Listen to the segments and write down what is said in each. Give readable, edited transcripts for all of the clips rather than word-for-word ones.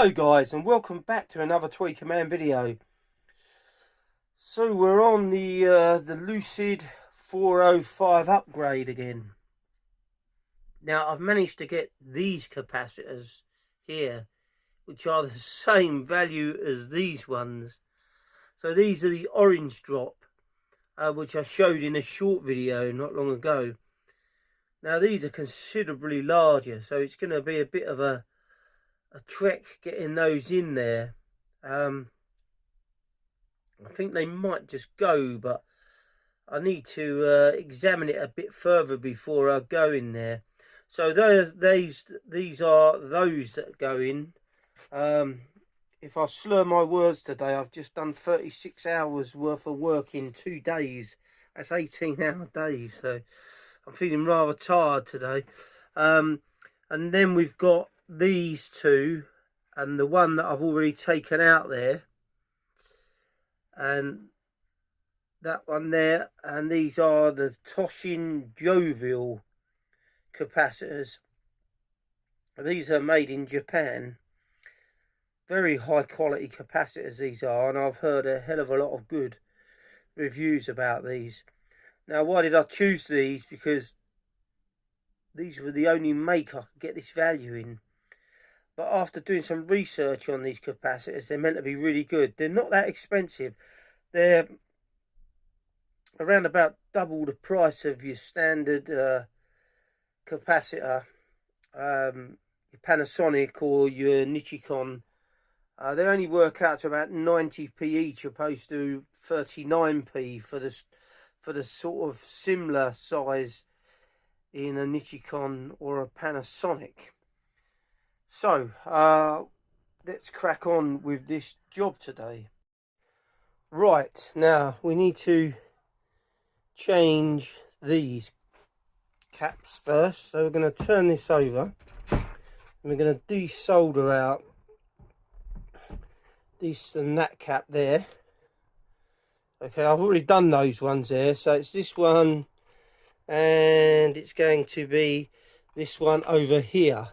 Hello guys, and welcome back to another Tweaker Man video. So we're on the Lucid 405 upgrade again. Now I've managed to get these capacitors here, which are the same value as these ones. So these are the orange drop, which I showed in a short video not long ago. Now these are considerably larger, so it's going to be a bit of a trek getting those in there. I think they might just go, but I need to examine it a bit further before I go in there. So these are those that go in. If I slur my words today, I've just done 36 hours worth of work in 2 days. That's 18-hour days, so I'm feeling rather tired today. And then we've got these two, and the one that I've already taken out there, and that one there, and these are the Toshin Jovial capacitors. These are made in Japan. Very high quality capacitors these are, and I've heard a hell of a lot of good reviews about these. Now, why did I choose these? Because these were the only make I could get this value in. But after doing some research on these capacitors, they're meant to be really good. They're not that expensive. They're around about double the price of your standard capacitor, your Panasonic or your Nichicon. They only work out to about 90p each, opposed to 39p for the sort of similar size in a Nichicon or a Panasonic. So let's crack on with this job today. Right, now we need to change these caps first. So we're going to turn this over and we're going to desolder out this and that cap there. Okay, I've already done those ones there, so it's this one and it's going to be this one over here.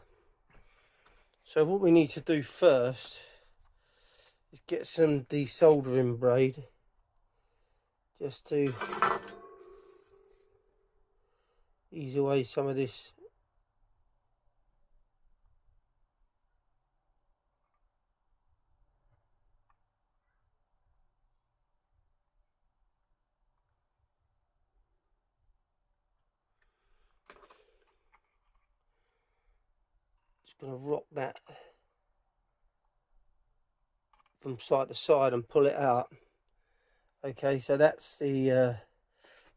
So what we need to do first is get some desoldering braid just to ease away some of this going to rock that from side to side and pull it out. Okay, so that's the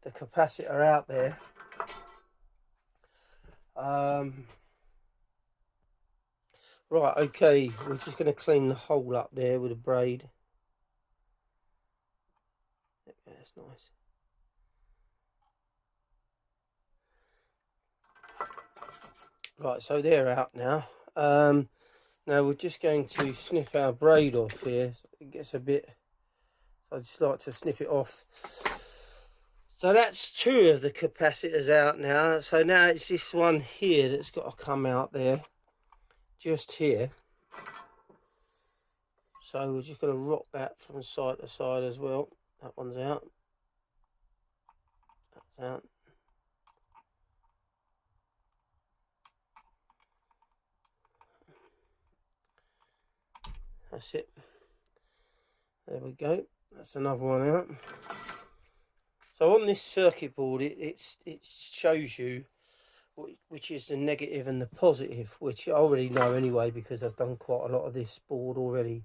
capacitor out there. Right, okay, we're just going to clean the hole up there with a braid. That's nice. Right, so they're out now. Now we're just going to snip our braid off here. It gets a bit, so I just like to snip it off. So that's 2 of the capacitors out now. So now it's this one here that's got to come out there, just here. So we're just going to rock that from side to side as well. That one's out. That's out. That's it. There we go. That's another one out. So on this circuit board, it shows you which is the negative and the positive, which I already know anyway because I've done quite a lot of this board already.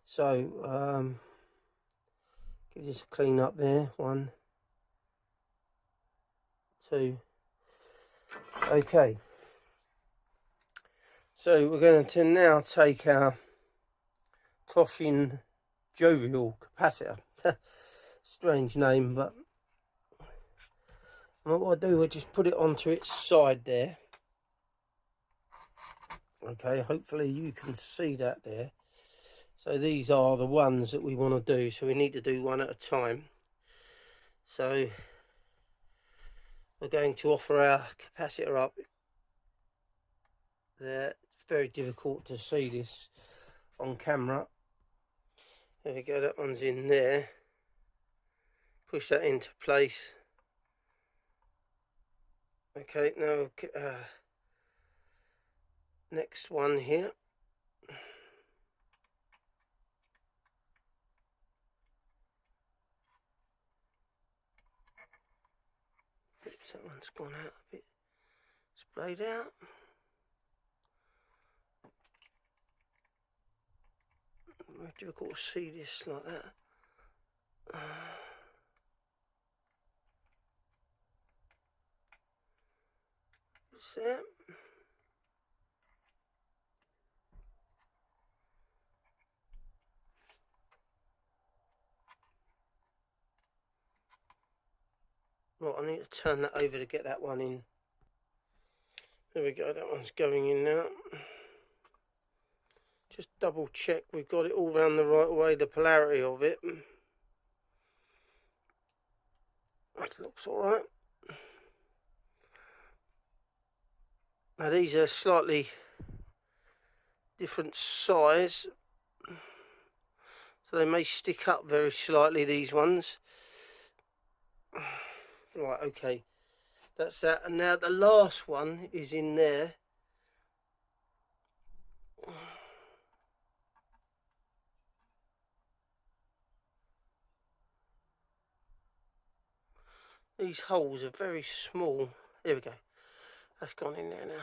So give this a clean up there. 1, 2. Okay. So we're going to now take our Toshin Jovial capacitor. Strange name, but what I do, I just put it onto its side there. Okay, hopefully you can see that there. So these are the ones that we want to do, so we need to do one at a time. So we're going to offer our capacitor up there. It's very difficult to see this on camera. There we go, that one's in there. Push that into place. Okay, now next one here. Oops, that one's gone out a bit. Splayed out. Very difficult to see this like that. What's that? Right, I need to turn that over to get that one in. There we go, that one's going in now. Just double check we've got it all round the right way, the polarity of it. That looks alright. Now these are slightly different size, so they may stick up very slightly, these ones. Right, okay, that's that. And now the last one is in there. These holes are very small. There we go. That's gone in there now.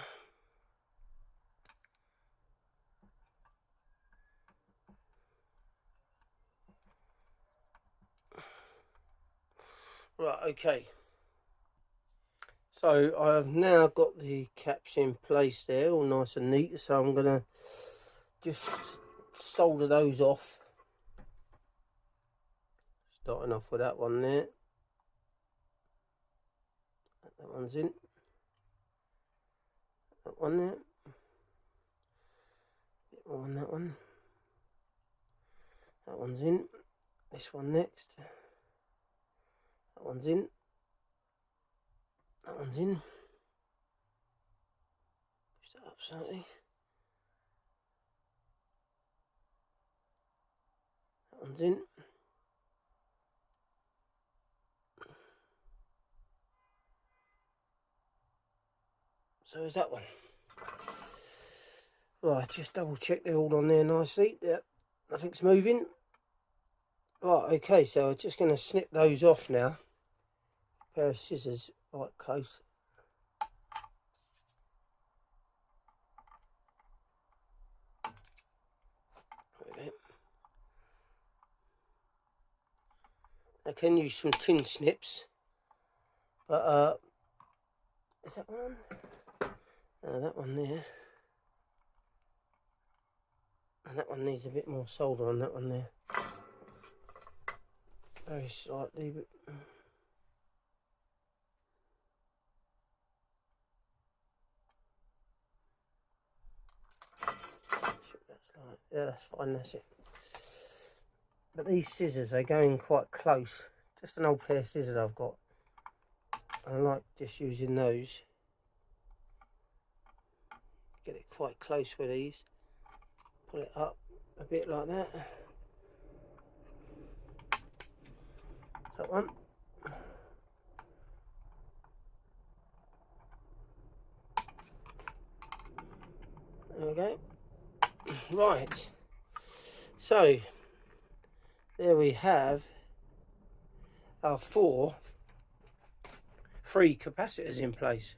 Right, okay. So I've now got the caps in place there, all nice and neat. So I'm going to just solder those off. Starting off with that one there. That one's in. That one there. Bit more on that one. That one's in. This one next. That one's in. That one's in. Push that up slightly. That one's in. So is that one. Right, just double check they're all on there nicely. Yep, nothing's moving. Right, okay, so I'm just going to snip those off now. Pair of scissors right close. I can use some tin snips, but is that one? That one there. And that one needs a bit more solder on that one there. Very slightly, but yeah, that's fine, that's it. But these scissors, are going quite close. Just an old pair of scissors I've got. I like just using those. Get it quite close with these. Pull it up a bit like that. That one. There we go. Right. So there we have our 4 free capacitors in place.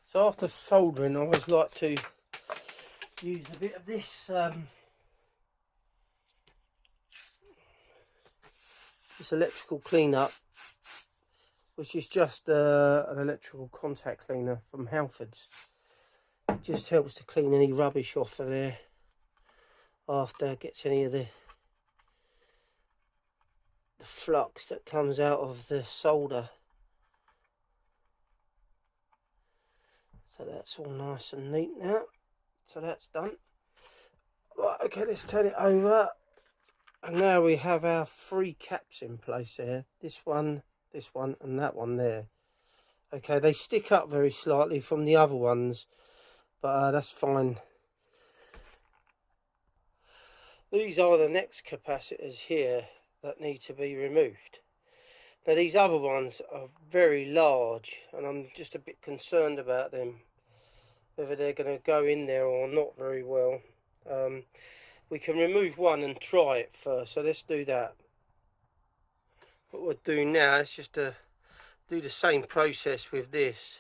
So after soldering, I always like to use a bit of this electrical cleanup, which is just an electrical contact cleaner from Halfords. It just helps to clean any rubbish off of there after, gets any of the flux that comes out of the solder. So that's all nice and neat now. So that's done. Right, okay, let's turn it over. And now we have our 3 caps in place there. This one, and that one there. Okay, they stick up very slightly from the other ones, but that's fine. These are the next capacitors here that need to be removed. Now these other ones are very large and I'm just a bit concerned about them, whether they're going to go in there or not very well. We can remove one and try it first, so let's do that. What we'll do now is just to do the same process with this.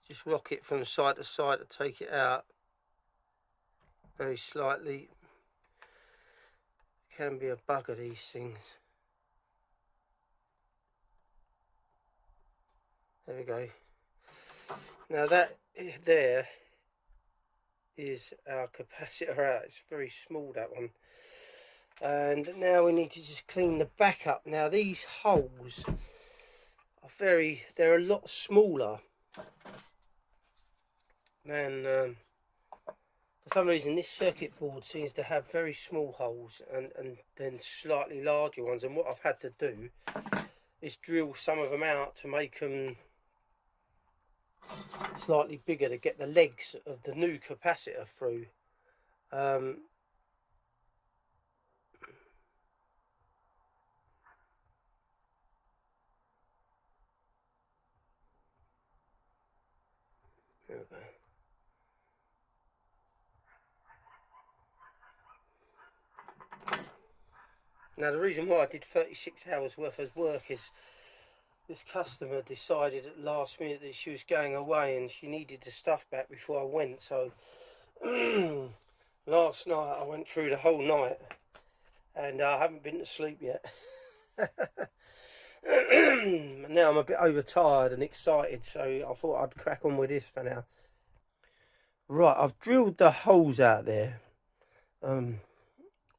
Just rock it from side to side to take it out very slightly. It can be a bugger, these things. There we go. Now that there is our capacitor out. It's very small, that one. And now we need to just clean the back up. Now these holes are they're a lot smaller than for some reason this circuit board seems to have very small holes and then slightly larger ones, and what I've had to do is drill some of them out to make them slightly bigger to get the legs of the new capacitor through. There we go. Now the reason why I did 36 hours worth of work is this customer decided at the last minute that she was going away and she needed the stuff back before I went, so last night I went through the whole night and I haven't been to sleep yet. Now I'm a bit overtired and excited, so I thought I'd crack on with this for now. Right, I've drilled the holes out there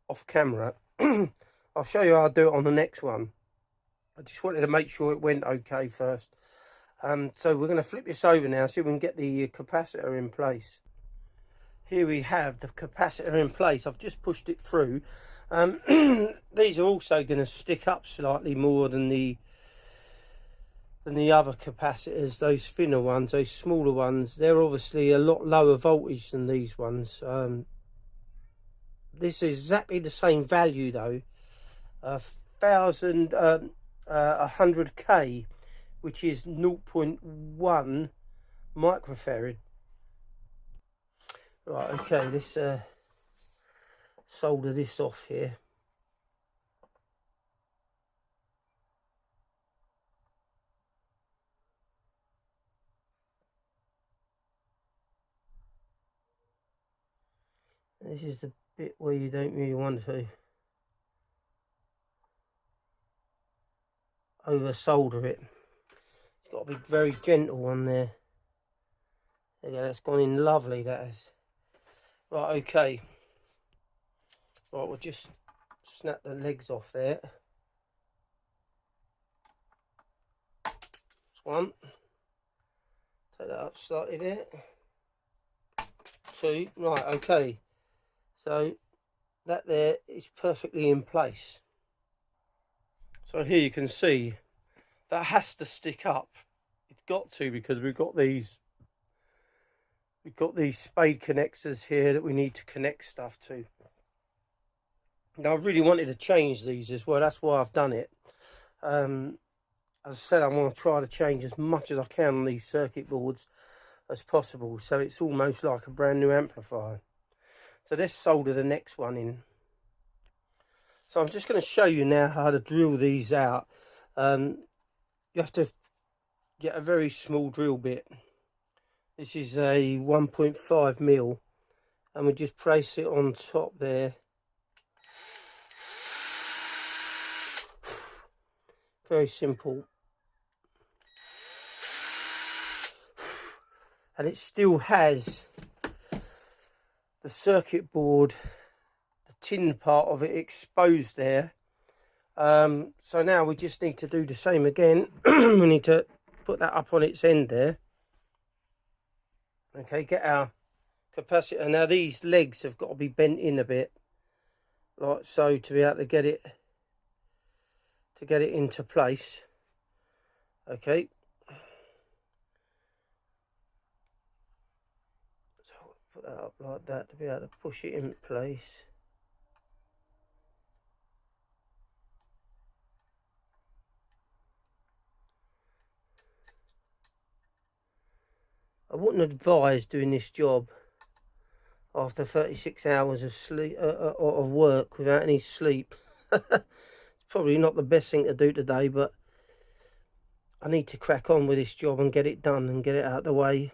off camera. I'll show you how I do it on the next one. I just wanted to make sure it went okay first. So we're going to flip this over now, so we can get the capacitor in place. Here we have the capacitor in place. I've just pushed it through. These are also going to stick up slightly more than the other capacitors, those thinner ones, those smaller ones. They're obviously a lot lower voltage than these ones. This is exactly the same value though, 100k, which is 0.1 microfarad. Right, okay, let's solder this off here. This is the bit where you don't really want to over solder it. It's got to be very gentle on there. There you go, that's gone in lovely, that is. Right, okay. Right, we'll just snap the legs off there. That's one. Take that up slightly there. Two. Right, okay. So that there is perfectly in place. So here you can see that has to stick up. It's got to, because we've got these spade connectors here that we need to connect stuff to. Now I really wanted to change these as well, that's why I've done it. As I said, I want to try to change as much as I can on these circuit boards as possible, so it's almost like a brand new amplifier. So let's solder the next one in. So I'm just going to show you now how to drill these out. You have to get a very small drill bit. This is a 1.5 mil, and we just place it on top there. Very simple. And it still has the circuit board, the tin part of it exposed there. So now we just need to do the same again. We need to put that up on its end there. Okay, get our capacitor. Now these legs have got to be bent in a bit, like so, to be able to get it into place. Okay. So put that up like that to be able to push it in place. wouldn't advise doing this job after 36 hours of sleep of work without any sleep. It's probably not the best thing to do today, but I need to crack on with this job and get it done and get it out of the way.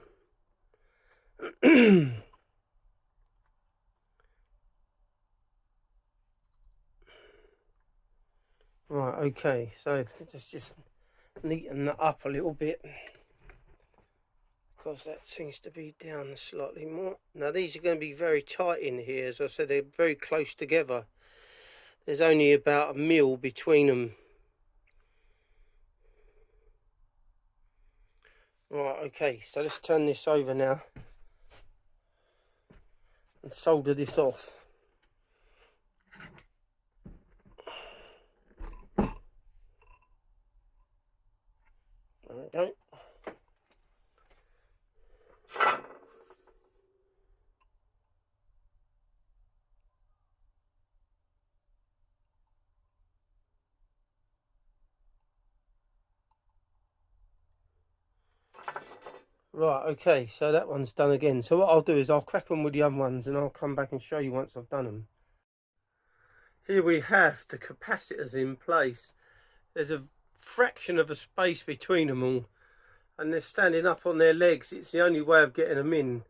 Right, okay, so let's just neaten that up a little bit, because that seems to be down slightly more. Now these are going to be very tight in here. As I said, they're very close together. There's only about 1 mil between them. Right, okay, so let's turn this over now and solder this off. There we go. Right, okay, so that one's done again. So what I'll do is I'll crack on with the other ones and I'll come back and show you once I've done them. Here we have the capacitors in place. There's a fraction of a space between them all, and they're standing up on their legs. It's the only way of getting them in.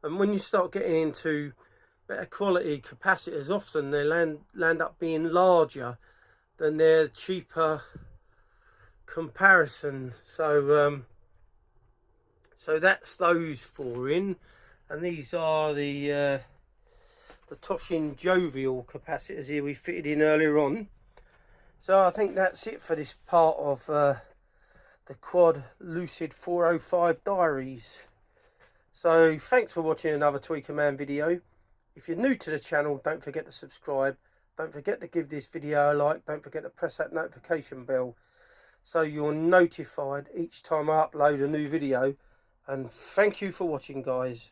And when you start getting into better quality capacitors, often they land up being larger than their cheaper comparison. So so that's those four in, and these are the Toshin Jovial capacitors here we fitted in earlier on. So I think that's it for this part of the quad Lucid 405 Diaries. So thanks for watching another Tweaker Man video. If you're new to the channel, don't forget to subscribe. Don't forget to give this video a like. Don't forget to press that notification bell so you're notified each time I upload a new video. And thank you for watching, guys.